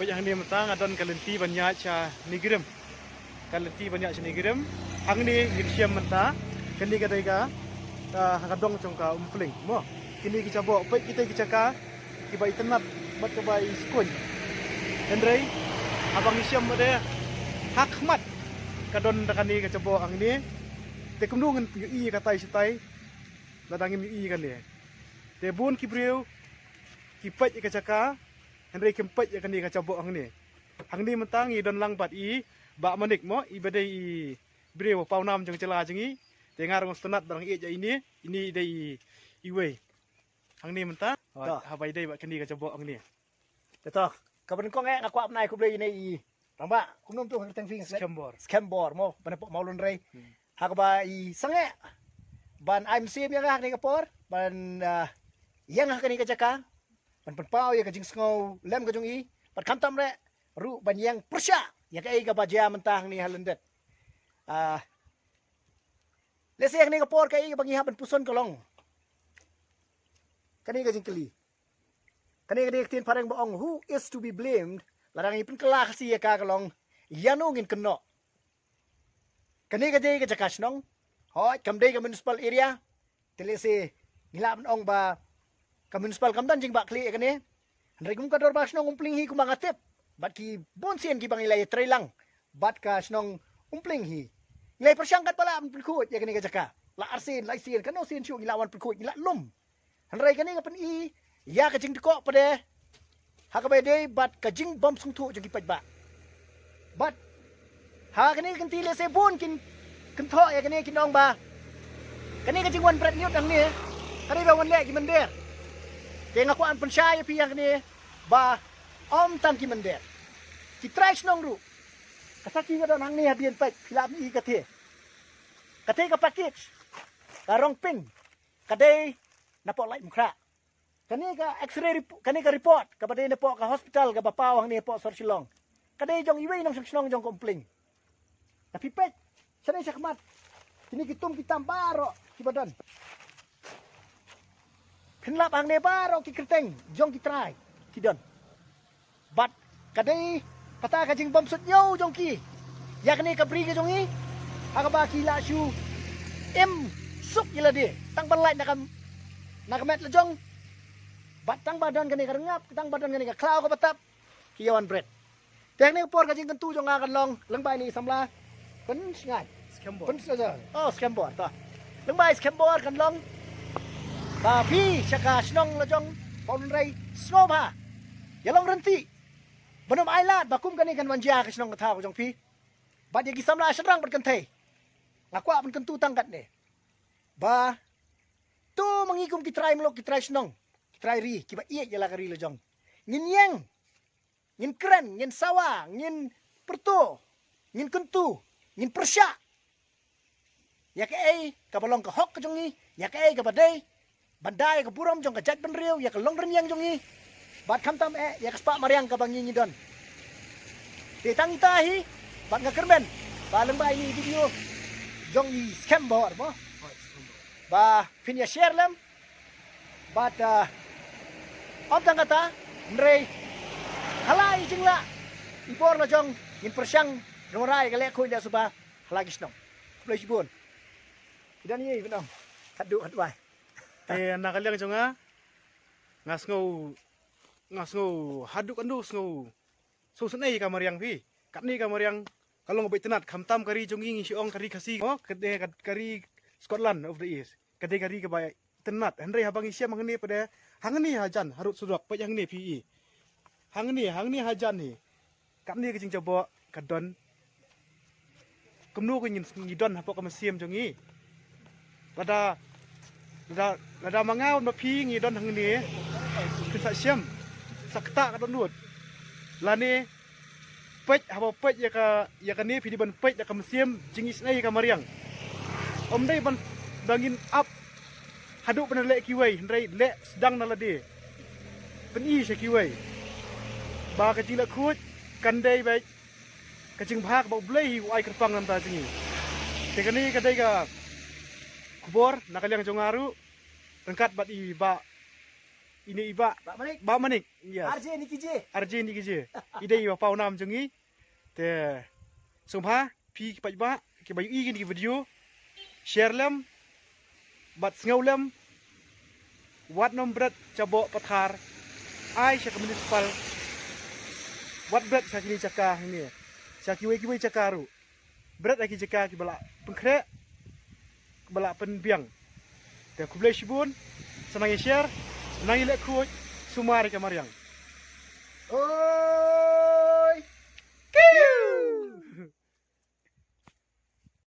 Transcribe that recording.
yang ni mentang adon kalenti banyak cha nigrem. Kalenti banyak cha nigrem. Hang ni ngisiam mentang kini kadai ka kadong congka umpling. Mo kini kita bawa pek kita ka kibai tenat bat kibai skun. Hendrai abang ngisiam ada hakmat kadon dakani ka bawa ang ni. Te kumnungan i katai sitai ladangin i kan ni. Te bun kibriu kipat ka caka Henry kempet ya kan dia kacabok hang ni. Hang ni mentang i don lang pat i bak manik mo i badai i brew pau nam jeng cela jeng i dengar ngos tenat barang i ja ini dai i we. Hang ni mentang ha bai dai bak kan dia kacabok hang ni. Betul. Kapan kau ngak aku apnai aku beli ini i. Tamba, aku nom tu teng fing scambor mo panapok maulun rei. Hak ba i sange. Ban I'm sim yang hak ni kapor ban yang hak ni kacaka. Pan pau ya kajing sngau lem kajung i pat kamtam re ru ban yang persya ya kai ka baja mentang ni halendet lese yang ni ka por kai bagi haban puson kolong kani kajing keli kani ka tin parang boong who is to be blamed larang ipin kelah si ya ka kolong yanu ngin keno kani ka jai ka jakas nong hoi kamdei ka municipal area telese ngilam ong ba ka municipal kamdan jing bakli kan ni handai kum kador bas nong umpling hi kumang atep bat ki bonsian ki bang ilay tray lang bat ka snong umpling hi ilay persyangkat pala pelkut ya kan ni ka la arsin la sin kan no sin chu ilawan pelkut ila lum handai kan ni ka pen i ya ka jing deko pade ha ka bede bat ka jing bom sung thu jing paj ba bat ha kan ni kan tile se bon kin tho ya kan ni kin ong ba kan ni ka jing wan pret niut ang ni hari ba wan le ki mender Kaya aku an pensaya pihak ni ba om tangki mender. Kita nong ru. Kasaki ka don hang ni hadian pek filap ni kate. Kate ka package. Karong ping. Kadai napok light mukra. Kani ka x-ray kani ka report kabade napok ka hospital ka bapaw hang ni po sor silong. Kadai jong iway nang sinong jong kompling. Tapi pek sanay siya kamat. Kini kitum kitam baro kibadan. Kenlap hang nebaro ki kerteng jong ki try ki don but kadai kata ka jing bom sut nyo jong ki ya kani ka bri ka jong i aga ba ki la shu em suk ila de tang ban lai nakamet la jong bat tang badan kani ka rengap tang badan kani ka klau ka batap ki yawan bread tek ni por ka jing kentu jong akan long lengbai ni samla pen sngai Scambor. pen saja oh scambor ta lengbai scambor kan long Tapi syaka senong lajong paulun rai snoma. Yalong renti. Benom ailat bakum kani kan manja ke senong kata jong pi. Ba dia gisamla serang berkentai. Ngaku apun kentu tangkat ne. Ba tu mengikum kitrai melok kitrai senong. Kitrai ri kiba iek jala kari lajong. Ngin yang. Ngin keren, ngin sawa, ngin pertu, ngin kentu, ngin persya. Ya ke ai kabalong ka hok ke jongi, ya ke ai ka badai. Bandai ke buram jong ke jat benriu ya ke long renyang jong i bat kamtam ya ke spak mariang ke bang nyidon te tang itahi bat ngakermen ba lembah ini video jong i scam bawar mo ba pinya share lem bat om tang kata ndrei halai jingla ibor la jong in persyang norai ke lek kuy la suba halagi snong play jibun dan ye benong kadu kadwai Nakaliang jonga ngas ngau haduk andu ngau susunai kamariang pi katni kamariang kalau ngobai tenat kamtam kari jongi ngisiong kari kasi oh kade kari Scotland of the East kade kari kebai tenat Henry habang isya mangni pada hangni hajan harut sudok pa yang ni pi hangni hajan ni katni kecing coba kadon kemnu kengin ngidon hapok kamasiam jongi Lada mangau ma pi ngi don hang ni kisa syam sakta ka don nut lani pej haba pej ya ka ni pi di ban pej ya ka masiam jingis nai ka mariang om dai ban bangin up hadu ban le kiwai ndai le sedang na lade pen i se kiwai ba ka jila khut kan dai bai ka jing phak ba blai ai ka pang nam ta jingi te ka ni ka dai ka kubor nakaliang jongaru rengkat bat i ba ini iba Pak Manik, ba manik yes RJ Niki J. RJ ni keje ide iba pau nam jengi te sumha pi ki ba ki bayu i ni video share lem bat ngau lem wat nom berat cabo pathar ai sya municipal wat berat sya kini caka ini sya kiwe cakaru berat lagi caka ki bala pengkre bala penbiang te kublai shibun senang share senang lek ku sumari kamariang Oh,